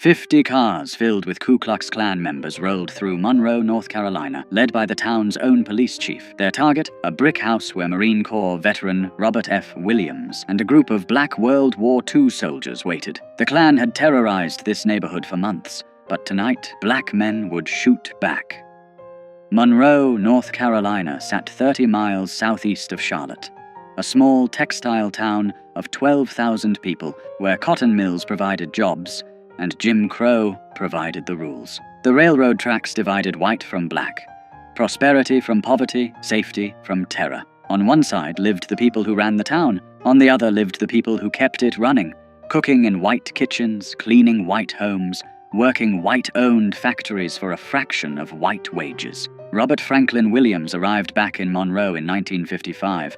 50 cars filled with Ku Klux Klan members rolled through Monroe, North Carolina, led by the town's own police chief. Their target, a brick house where Marine Corps veteran Robert F. Williams and a group of black World War II soldiers waited. The Klan had terrorized this neighborhood for months, but tonight, black men would shoot back. Monroe, North Carolina sat 30 miles southeast of Charlotte, a small textile town of 12,000 people where cotton mills provided jobs and Jim Crow provided the rules. The railroad tracks divided white from black, prosperity from poverty, safety from terror. On one side lived the people who ran the town, on the other lived the people who kept it running, cooking in white kitchens, cleaning white homes, working white-owned factories for a fraction of white wages. Robert Franklin Williams arrived back in Monroe in 1955,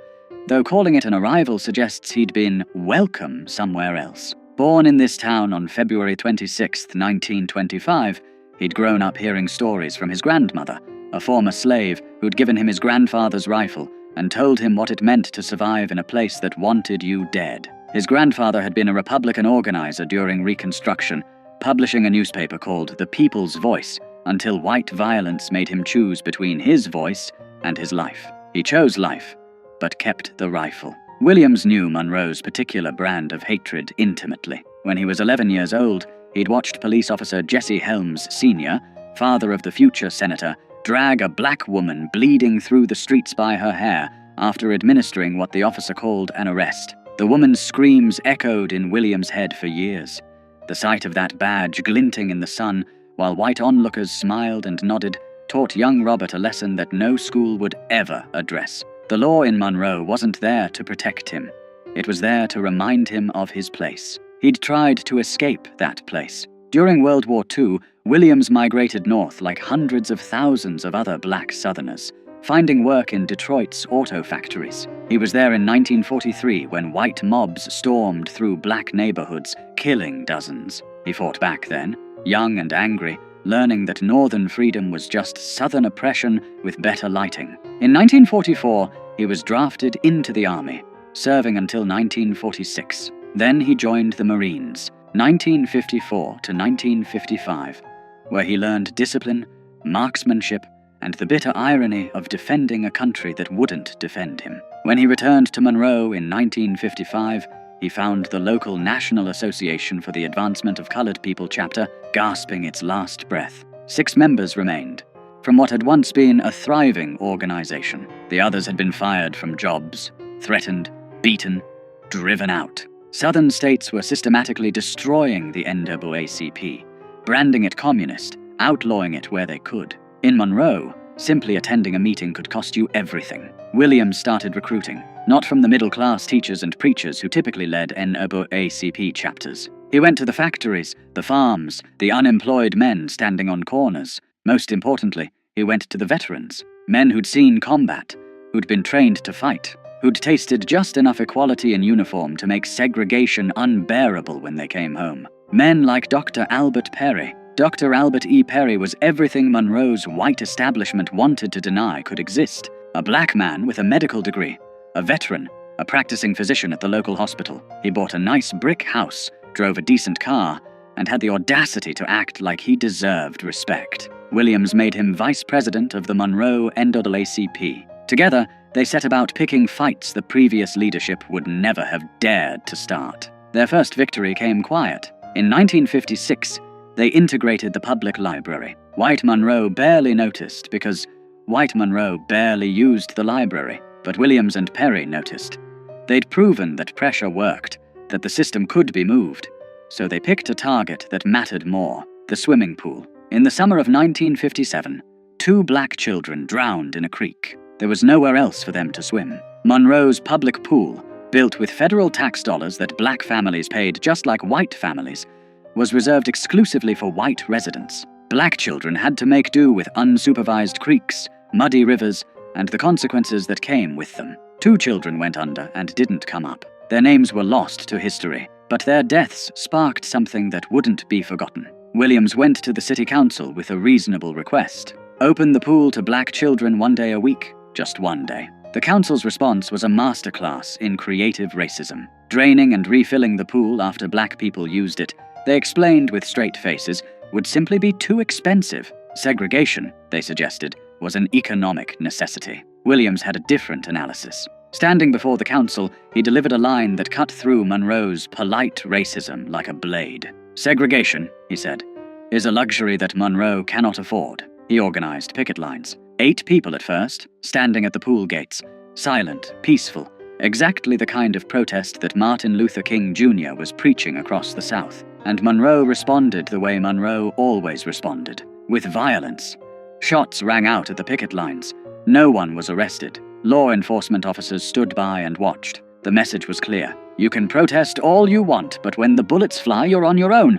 though calling it an arrival suggests he'd been welcome somewhere else. Born in this town on February 26, 1925, he'd grown up hearing stories from his grandmother, a former slave who'd given him his grandfather's rifle and told him what it meant to survive in a place that wanted you dead. His grandfather had been a Republican organizer during Reconstruction, publishing a newspaper called The People's Voice, until white violence made him choose between his voice and his life. He chose life, but kept the rifle. Williams knew Monroe's particular brand of hatred intimately. When he was 11 years old, he'd watched police officer Jesse Helms Sr., father of the future senator, drag a black woman bleeding through the streets by her hair after administering what the officer called an arrest. The woman's screams echoed in Williams' head for years. The sight of that badge glinting in the sun, while white onlookers smiled and nodded, taught young Robert a lesson that no school would ever address. The law in Monroe wasn't there to protect him. It was there to remind him of his place. He'd tried to escape that place. During World War II, Williams migrated north like hundreds of thousands of other black Southerners, finding work in Detroit's auto factories. He was there in 1943 when white mobs stormed through black neighborhoods, killing dozens. He fought back then, young and angry, learning that Northern freedom was just Southern oppression with better lighting. In 1944, he was drafted into the Army, serving until 1946. Then he joined the Marines, 1954 to 1955, where he learned discipline, marksmanship, and the bitter irony of defending a country that wouldn't defend him. When he returned to Monroe in 1955, he found the local National Association for the Advancement of Colored People chapter gasping its last breath. 6 members remained, from what had once been a thriving organization. The others had been fired from jobs, threatened, beaten, driven out. Southern states were systematically destroying the NAACP, branding it communist, outlawing it where they could. In Monroe, simply attending a meeting could cost you everything. Williams started recruiting, not from the middle-class teachers and preachers who typically led NAACP chapters. He went to the factories, the farms, the unemployed men standing on corners. Most importantly, he went to the veterans, men who'd seen combat, who'd been trained to fight, who'd tasted just enough equality in uniform to make segregation unbearable when they came home. Men like Dr. Albert Perry. Dr. Albert E. Perry was everything Monroe's white establishment wanted to deny could exist. A black man with a medical degree, a veteran, a practicing physician at the local hospital. He bought a nice brick house, drove a decent car, and had the audacity to act like he deserved respect. Williams made him vice president of the Monroe NAACP. Together, they set about picking fights the previous leadership would never have dared to start. Their first victory came quiet. In 1956, they integrated the public library. White Monroe barely noticed because white Monroe barely used the library, but Williams and Perry noticed. They'd proven that pressure worked, that the system could be moved, so they picked a target that mattered more, the swimming pool. In the summer of 1957, 2 black children drowned in a creek. There was nowhere else for them to swim. Monroe's public pool, built with federal tax dollars that black families paid just like white families, was reserved exclusively for white residents. Black children had to make do with unsupervised creeks, muddy rivers, and the consequences that came with them. 2 children went under and didn't come up. Their names were lost to history, but their deaths sparked something that wouldn't be forgotten. Williams went to the city council with a reasonable request. Open the pool to black children 1 day a week, just 1 day. The council's response was a masterclass in creative racism. Draining and refilling the pool after black people used it They explained with straight faces would simply be too expensive. Segregation, they suggested, was an economic necessity. Williams had a different analysis. Standing before the council, he delivered a line that cut through Monroe's polite racism like a blade. Segregation, he said, is a luxury that Monroe cannot afford. He organized picket lines. 8 people at first, standing at the pool gates, silent, peaceful, exactly the kind of protest that Martin Luther King Jr. was preaching across the South. And Monroe responded the way Monroe always responded, with violence. Shots rang out at the picket lines. No one was arrested. Law enforcement officers stood by and watched. The message was clear. You can protest all you want, but when the bullets fly, you're on your own.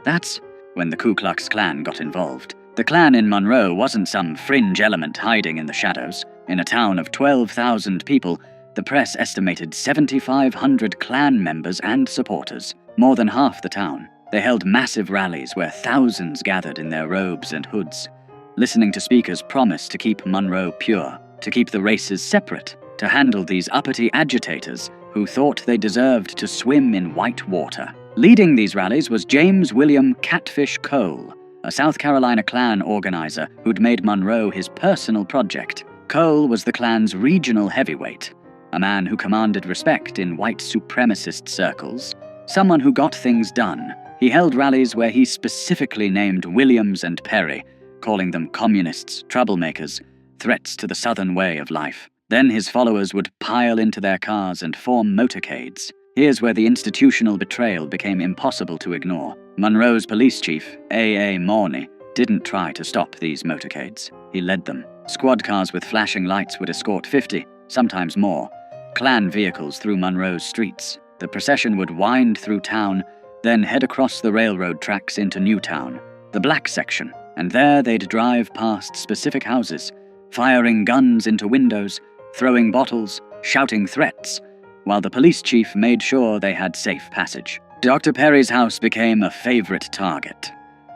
That's when the Ku Klux Klan got involved. The Klan in Monroe wasn't some fringe element hiding in the shadows. In a town of 12,000 people, the press estimated 7,500 Klan members and supporters, more than half the town. They held massive rallies where thousands gathered in their robes and hoods, listening to speakers promise to keep Monroe pure, to keep the races separate, to handle these uppity agitators who thought they deserved to swim in white water. Leading these rallies was James William Catfish Cole, a South Carolina Klan organizer who'd made Monroe his personal project. Cole was the Klan's regional heavyweight, a man who commanded respect in white supremacist circles, someone who got things done. He held rallies where he specifically named Williams and Perry, calling them communists, troublemakers, threats to the Southern way of life. Then his followers would pile into their cars and form motorcades. Here's where the institutional betrayal became impossible to ignore. Monroe's police chief, A.A. Morney, didn't try to stop these motorcades. He led them. Squad cars with flashing lights would escort 50, sometimes more, Klan vehicles through Monroe's streets. The procession would wind through town, then head across the railroad tracks into Newtown, the black section, and there they'd drive past specific houses, firing guns into windows, throwing bottles, shouting threats, while the police chief made sure they had safe passage. Dr. Perry's house became a favorite target.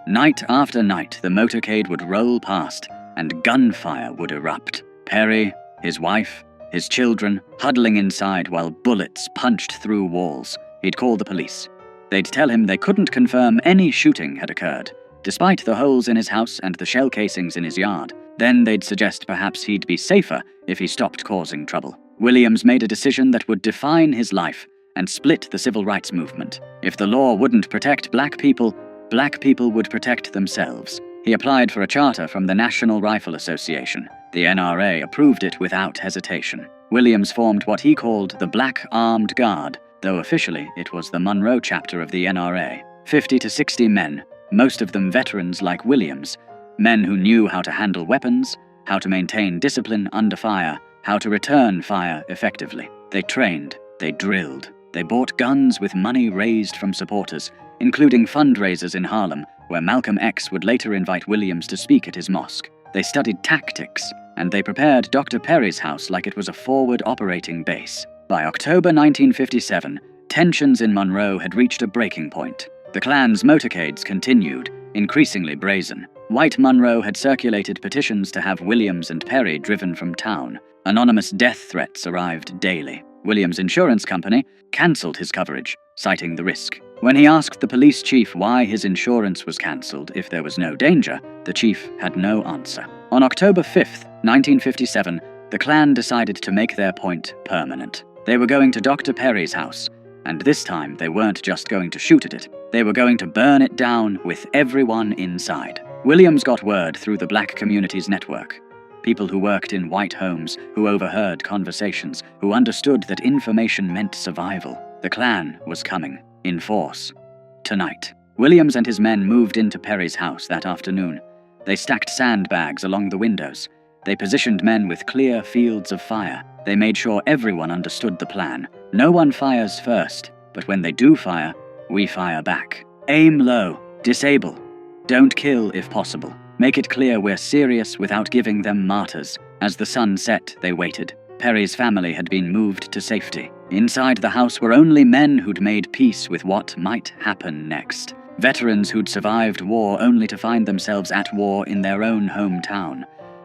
Night after night, the motorcade would roll past, and gunfire would erupt. Perry, his wife, his children, huddling inside while bullets punched through walls. He'd call the police. They'd tell him they couldn't confirm any shooting had occurred, despite the holes in his house and the shell casings in his yard. Then they'd suggest perhaps he'd be safer if he stopped causing trouble. Williams made a decision that would define his life and split the civil rights movement. If the law wouldn't protect black people would protect themselves. He applied for a charter from the National Rifle Association. The NRA approved it without hesitation. Williams formed what he called the Black Armed Guard, though officially it was the Monroe chapter of the NRA. 50 to 60 men, most of them veterans like Williams, men who knew how to handle weapons, how to maintain discipline under fire, how to return fire effectively. They trained, they drilled, they bought guns with money raised from supporters, including fundraisers in Harlem, where Malcolm X would later invite Williams to speak at his mosque. They studied tactics, and they prepared Dr. Perry's house like it was a forward operating base. By October 1957, tensions in Monroe had reached a breaking point. The Klan's motorcades continued, increasingly brazen. White Monroe had circulated petitions to have Williams and Perry driven from town. Anonymous death threats arrived daily. Williams' insurance company cancelled his coverage, citing the risk. When he asked the police chief why his insurance was cancelled if there was no danger, the chief had no answer. On October 5th, 1957, the Klan decided to make their point permanent. They were going to Dr. Perry's house, and this time they weren't just going to shoot at it. They were going to burn it down with everyone inside. Williams got word through the black community's network. People who worked in white homes, who overheard conversations, who understood that information meant survival. The Klan was coming, in force. Tonight. Williams and his men moved into Perry's house that afternoon. They stacked sandbags along the windows. They positioned men with clear fields of fire. They made sure everyone understood the plan. No one fires first, but when they do fire, we fire back. Aim low. Disable. Don't kill if possible. Make it clear we're serious without giving them martyrs. As the sun set, they waited. Perry's family had been moved to safety. Inside the house were only men who'd made peace with what might happen next. Veterans who'd survived war only to find themselves at war in their own hometown.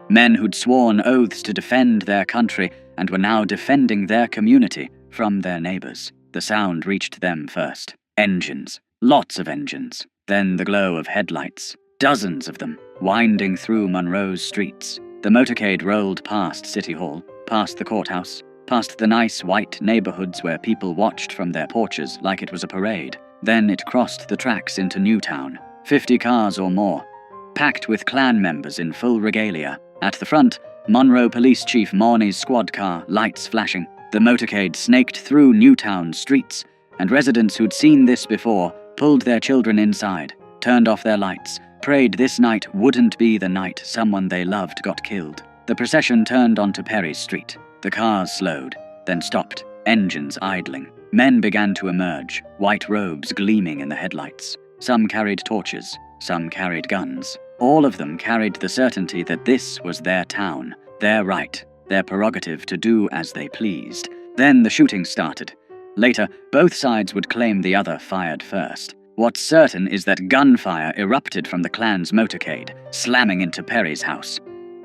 Men who'd sworn oaths to defend their country and were now defending their community from their neighbors. The sound reached them first. Engines. Lots of engines, then the glow of headlights, dozens of them, winding through Monroe's streets. The motorcade rolled past City Hall, past the courthouse, past the nice white neighborhoods where people watched from their porches like it was a parade. Then it crossed the tracks into Newtown, 50 cars or more, packed with Klan members in full regalia. At the front, Monroe Police Chief Morney's squad car, lights flashing. The motorcade snaked through Newtown streets, and residents who'd seen this before pulled their children inside, turned off their lights, prayed this night wouldn't be the night someone they loved got killed. The procession turned onto Perry Street. The cars slowed, then stopped, engines idling. Men began to emerge, white robes gleaming in the headlights. Some carried torches, some carried guns. All of them carried the certainty that this was their town, their right, their prerogative to do as they pleased. Then the shooting started. Later, both sides would claim the other fired first. What's certain is that gunfire erupted from the Klan's motorcade, slamming into Perry's house.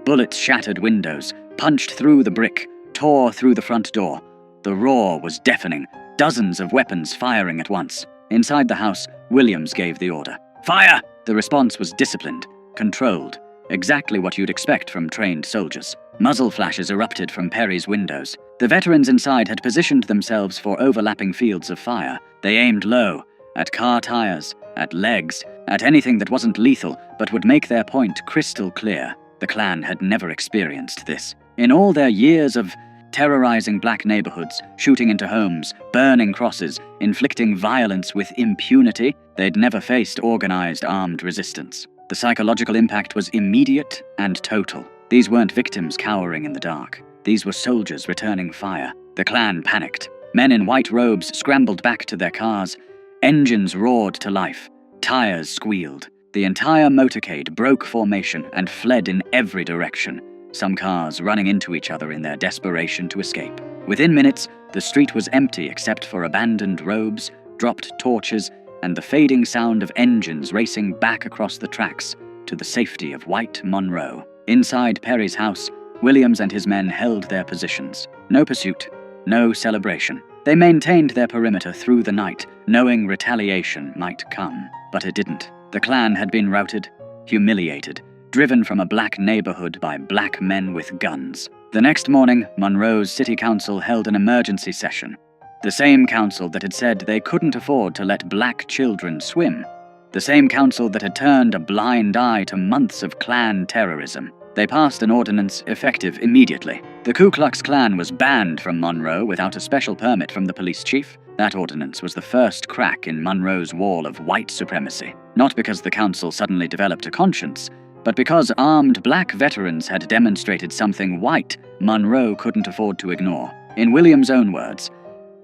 Bullets shattered windows, punched through the brick, tore through the front door. The roar was deafening, dozens of weapons firing at once. Inside the house, Williams gave the order. Fire! The response was disciplined, controlled, exactly what you'd expect from trained soldiers. Muzzle flashes erupted from Perry's windows. The veterans inside had positioned themselves for overlapping fields of fire. They aimed low, at car tires, at legs, at anything that wasn't lethal but would make their point crystal clear. The Klan had never experienced this. In all their years of terrorizing black neighborhoods, shooting into homes, burning crosses, inflicting violence with impunity, they'd never faced organized armed resistance. The psychological impact was immediate and total. These weren't victims cowering in the dark. These were soldiers returning fire. The Klan panicked. Men in white robes scrambled back to their cars. Engines roared to life. Tires squealed. The entire motorcade broke formation and fled in every direction, some cars running into each other in their desperation to escape. Within minutes, the street was empty except for abandoned robes, dropped torches, and the fading sound of engines racing back across the tracks to the safety of white Monroe. Inside Perry's house, Williams and his men held their positions. No pursuit, no celebration. They maintained their perimeter through the night, knowing retaliation might come. But it didn't. The Klan had been routed, humiliated, driven from a black neighborhood by black men with guns. The next morning, Monroe's city council held an emergency session. The same council that had said they couldn't afford to let black children swim. The same council that had turned a blind eye to months of Klan terrorism. They passed an ordinance effective immediately. The Ku Klux Klan was banned from Monroe without a special permit from the police chief. That ordinance was the first crack in Monroe's wall of white supremacy. Not because the council suddenly developed a conscience, but because armed black veterans had demonstrated something white Monroe couldn't afford to ignore. In Williams' own words,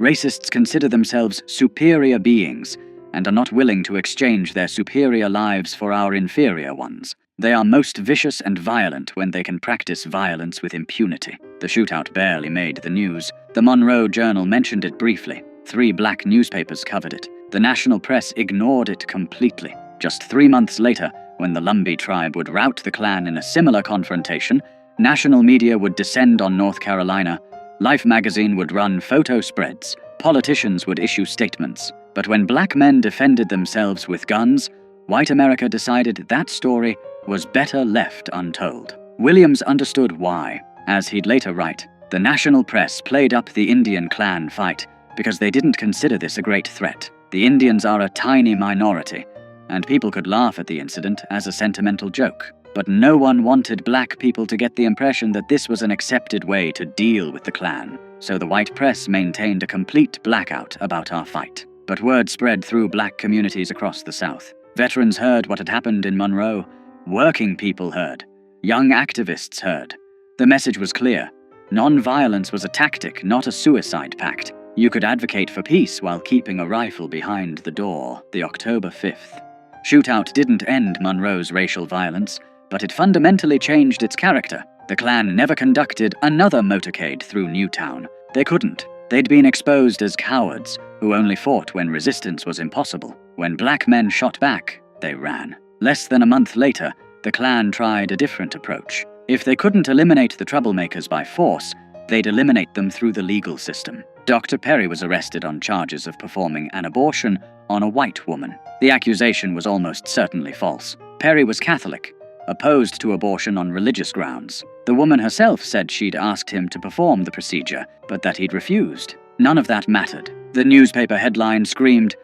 racists consider themselves superior beings and are not willing to exchange their superior lives for our inferior ones. They are most vicious and violent when they can practice violence with impunity. The shootout barely made the news. The Monroe Journal mentioned it briefly. 3 black newspapers covered it. The national press ignored it completely. Just 3 months later, when the Lumbee tribe would rout the Klan in a similar confrontation, national media would descend on North Carolina, Life magazine would run photo spreads, politicians would issue statements. But when black men defended themselves with guns, white America decided that story was better left untold. Williams understood why. As he'd later write, the national press played up the Indian Klan fight because they didn't consider this a great threat. The Indians are a tiny minority, and people could laugh at the incident as a sentimental joke. But no one wanted black people to get the impression that this was an accepted way to deal with the Klan, so the white press maintained a complete blackout about our fight. But word spread through black communities across the South. Veterans heard what had happened in Monroe. Working people heard. Young activists heard. The message was clear. Nonviolence was a tactic, not a suicide pact. You could advocate for peace while keeping a rifle behind the door. The October 5th. Shootout didn't end Monroe's racial violence, but it fundamentally changed its character. The Klan never conducted another motorcade through Newtown. They couldn't. They'd been exposed as cowards who only fought when resistance was impossible. When black men shot back, they ran. Less than a month later, the Klan tried a different approach. If they couldn't eliminate the troublemakers by force, they'd eliminate them through the legal system. Dr. Perry was arrested on charges of performing an abortion on a white woman. The accusation was almost certainly false. Perry was Catholic, opposed to abortion on religious grounds. The woman herself said she'd asked him to perform the procedure, but that he'd refused. None of that mattered. The newspaper headline screamed,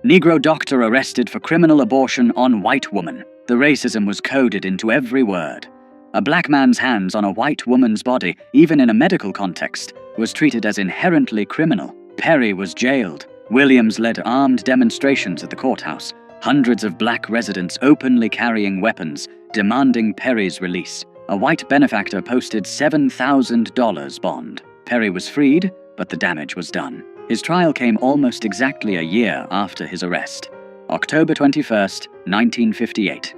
"Negro doctor arrested for criminal abortion on white woman." The racism was coded into every word. A black man's hands on a white woman's body, even in a medical context, was treated as inherently criminal. Perry was jailed. Williams led armed demonstrations at the courthouse, hundreds of black residents openly carrying weapons, demanding Perry's release. A white benefactor posted $7,000 bond. Perry was freed, but the damage was done. His trial came almost exactly a year after his arrest, October 21st, 1958.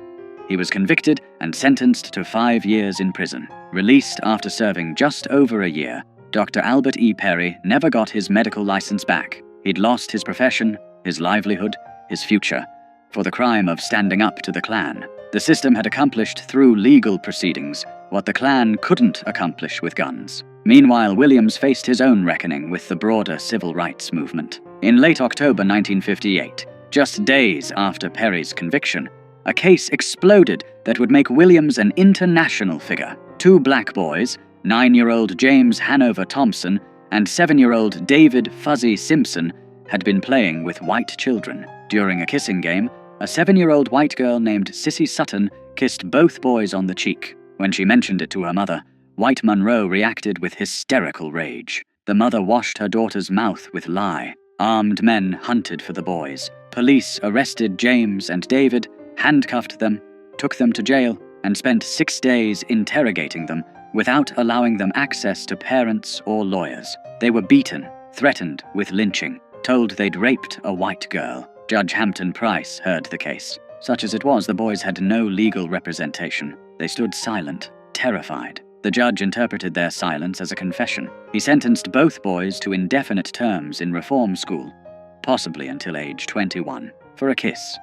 He was convicted and sentenced to 5 years in prison. Released after serving just over a year, Dr. Albert E. Perry never got his medical license back. He'd lost his profession, his livelihood, his future, for the crime of standing up to the Klan. The system had accomplished through legal proceedings what the Klan couldn't accomplish with guns. Meanwhile, Williams faced his own reckoning with the broader civil rights movement. In late October 1958, just days after Perry's conviction, a case exploded that would make Williams an international figure. 2 black boys, 9-year-old James Hanover Thompson and 7-year-old David Fuzzy Simpson, had been playing with white children. During a kissing game, a 7-year-old white girl named Sissy Sutton kissed both boys on the cheek. When she mentioned it to her mother, white Monroe reacted with hysterical rage. The mother washed her daughter's mouth with lye. Armed men hunted for the boys. Police arrested James and David, handcuffed them, took them to jail, and spent 6 days interrogating them without allowing them access to parents or lawyers. They were beaten, threatened with lynching, told they'd raped a white girl. Judge Hampton Price heard the case. Such as it was, the boys had no legal representation. They stood silent, terrified. The judge interpreted their silence as a confession. He sentenced both boys to indefinite terms in reform school, possibly until age 21, for a kiss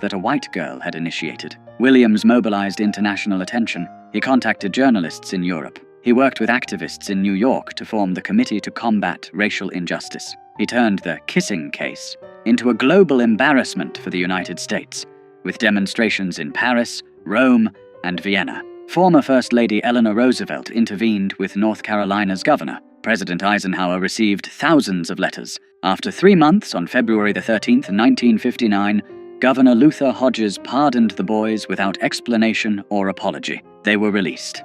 that a white girl had initiated. Williams mobilized international attention. He contacted journalists in Europe. He worked with activists in New York to form the Committee to Combat Racial Injustice. He turned the kissing case into a global embarrassment for the United States, with demonstrations in Paris, Rome, and Vienna. Former First Lady Eleanor Roosevelt intervened with North Carolina's governor. President Eisenhower received thousands of letters. After 3 months, on February 13th, 1959, Governor Luther Hodges pardoned the boys without explanation or apology. They were released.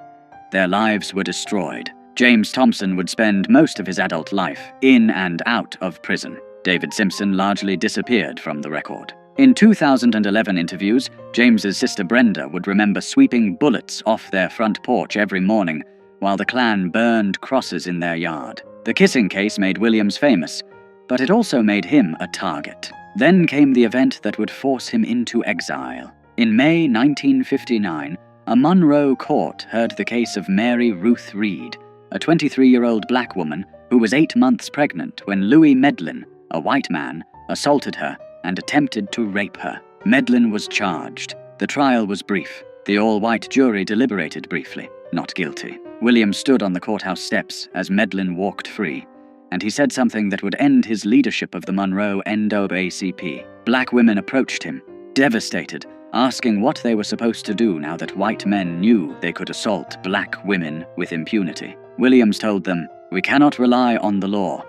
Their lives were destroyed. James Thompson would spend most of his adult life in and out of prison. David Simpson largely disappeared from the record. In 2011 interviews, James's sister Brenda would remember sweeping bullets off their front porch every morning while the Klan burned crosses in their yard. The kissing case made Williams famous, but it also made him a target. Then came the event that would force him into exile. In May 1959, a Monroe court heard the case of Mary Ruth Reed, a 23-year-old black woman who was 8 months pregnant when Louis Medlin, a white man, assaulted her and attempted to rape her. Medlin was charged. The trial was brief. The all-white jury deliberated briefly, not guilty. Williams stood on the courthouse steps as Medlin walked free, and he said something that would end his leadership of the Monroe NAACP. Black women approached him, devastated, asking what they were supposed to do now that white men knew they could assault black women with impunity. Williams told them, "We cannot rely on the law.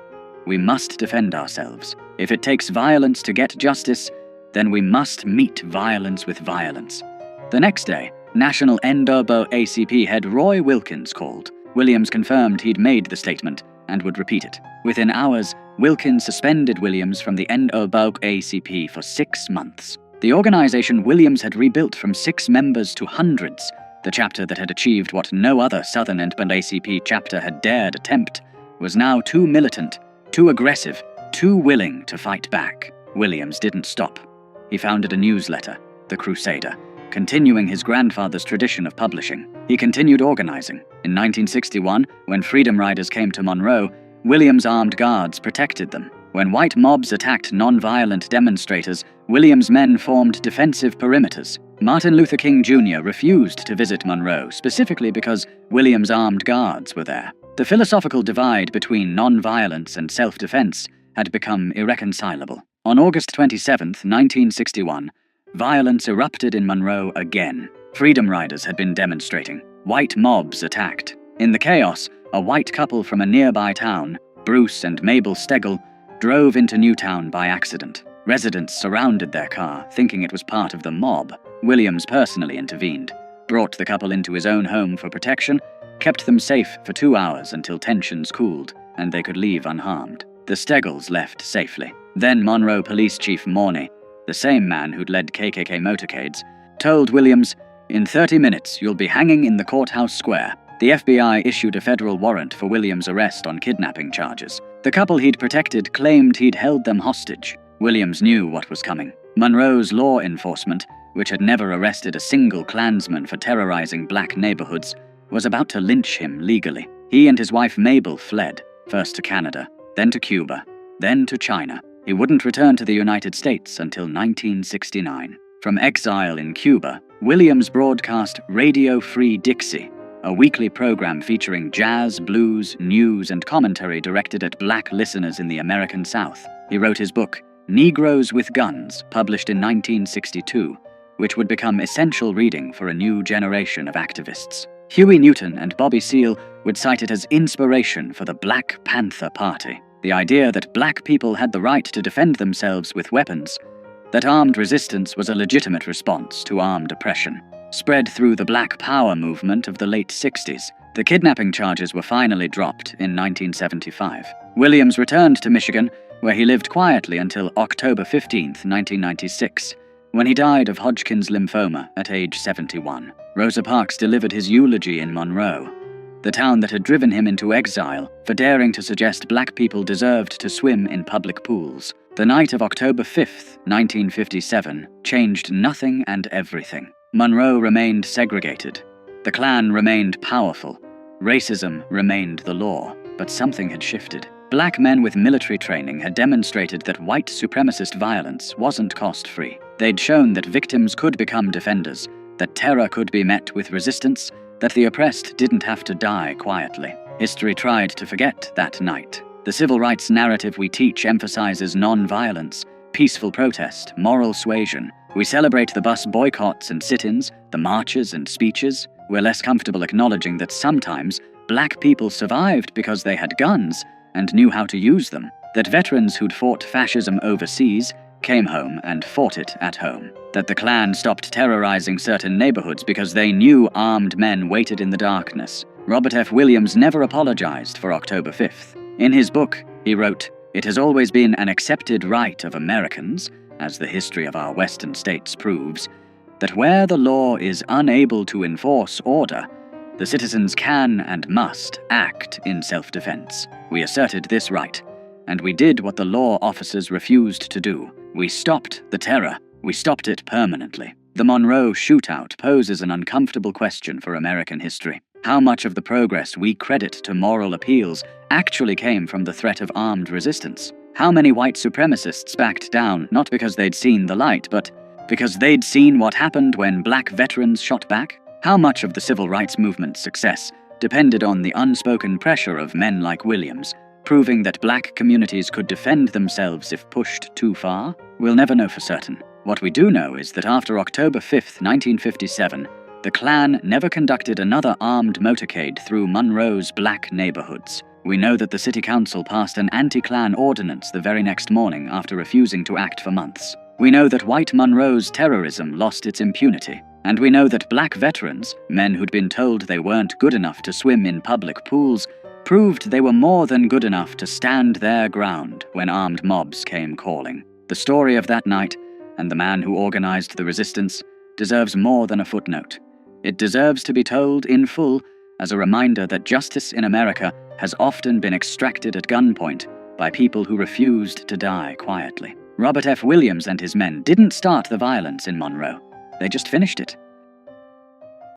We must defend ourselves. If it takes violence to get justice, then we must meet violence with violence." The next day, National NAACP head Roy Wilkins called. Williams confirmed he'd made the statement and would repeat it. Within hours, Wilkins suspended Williams from the NAACP for 6 months. The organization Williams had rebuilt from 6 members to hundreds, the chapter that had achieved what no other Southern NAACP chapter had dared attempt, was now too militant, too aggressive, too willing to fight back. Williams didn't stop. He founded a newsletter, The Crusader, continuing his grandfather's tradition of publishing. He continued organizing. In 1961, when Freedom Riders came to Monroe, Williams' armed guards protected them. When white mobs attacked non-violent demonstrators, Williams' men formed defensive perimeters. Martin Luther King Jr. refused to visit Monroe, specifically because Williams' armed guards were there. The philosophical divide between nonviolence and self-defense had become irreconcilable. On August 27, 1961, violence erupted in Monroe again. Freedom Riders had been demonstrating. White mobs attacked. In the chaos, a white couple from a nearby town, Bruce and Mabel Stegall, drove into Newtown by accident. Residents surrounded their car, thinking it was part of the mob. Williams personally intervened, brought the couple into his own home for protection, kept them safe for 2 hours until tensions cooled and they could leave unharmed. The Steggalls left safely. Then Monroe Police Chief Morney, the same man who'd led KKK motorcades, told Williams, "In 30 minutes, you'll be hanging in the courthouse square." The FBI issued a federal warrant for Williams' arrest on kidnapping charges. The couple he'd protected claimed he'd held them hostage. Williams knew what was coming. Monroe's law enforcement, which had never arrested a single Klansman for terrorizing black neighborhoods, was about to lynch him legally. He and his wife Mabel fled, first to Canada, then to Cuba, then to China. He wouldn't return to the United States until 1969. From exile in Cuba, Williams broadcast Radio Free Dixie, a weekly program featuring jazz, blues, news, and commentary directed at black listeners in the American South. He wrote his book, Negroes with Guns, published in 1962, which would become essential reading for a new generation of activists. Huey Newton and Bobby Seale would cite it as inspiration for the Black Panther Party, the idea that black people had the right to defend themselves with weapons, that armed resistance was a legitimate response to armed oppression. Spread through the Black Power movement of the late 60s, the kidnapping charges were finally dropped in 1975. Williams returned to Michigan, where he lived quietly until October 15, 1996, when he died of Hodgkin's lymphoma at age 71. Rosa Parks delivered his eulogy in Monroe, the town that had driven him into exile for daring to suggest black people deserved to swim in public pools. The night of October 5, 1957, changed nothing and everything. Monroe remained segregated. The Klan remained powerful. Racism remained the law. But something had shifted. Black men with military training had demonstrated that white supremacist violence wasn't cost-free. They'd shown that victims could become defenders, that terror could be met with resistance, that the oppressed didn't have to die quietly. History tried to forget that night. The civil rights narrative we teach emphasizes non-violence, peaceful protest, moral suasion. We celebrate the bus boycotts and sit-ins, the marches and speeches. We're less comfortable acknowledging that sometimes black people survived because they had guns and knew how to use them, that veterans who'd fought fascism overseas came home and fought it at home, that the Klan stopped terrorizing certain neighborhoods because they knew armed men waited in the darkness. Robert F. Williams never apologized for October 5th. In his book, he wrote, "It has always been an accepted right of Americans, as the history of our western states proves, that where the law is unable to enforce order, the citizens can and must act in self-defense. We asserted this right, and we did what the law officers refused to do. We stopped the terror. We stopped it permanently." The Monroe shootout poses an uncomfortable question for American history. How much of the progress we credit to moral appeals actually came from the threat of armed resistance? How many white supremacists backed down not because they'd seen the light, but because they'd seen what happened when black veterans shot back? How much of the civil rights movement's success depended on the unspoken pressure of men like Williams, proving that black communities could defend themselves if pushed too far? We'll never know for certain. What we do know is that after October 5, 1957, the Klan never conducted another armed motorcade through Monroe's black neighborhoods. We know that the city council passed an anti-Klan ordinance the very next morning after refusing to act for months. We know that white Monroe's terrorism lost its impunity. And we know that black veterans, men who'd been told they weren't good enough to swim in public pools, proved they were more than good enough to stand their ground when armed mobs came calling. The story of that night, and the man who organized the resistance, deserves more than a footnote. It deserves to be told in full as a reminder that justice in America has often been extracted at gunpoint by people who refused to die quietly. Robert F. Williams and his men didn't start the violence in Monroe. They just finished it.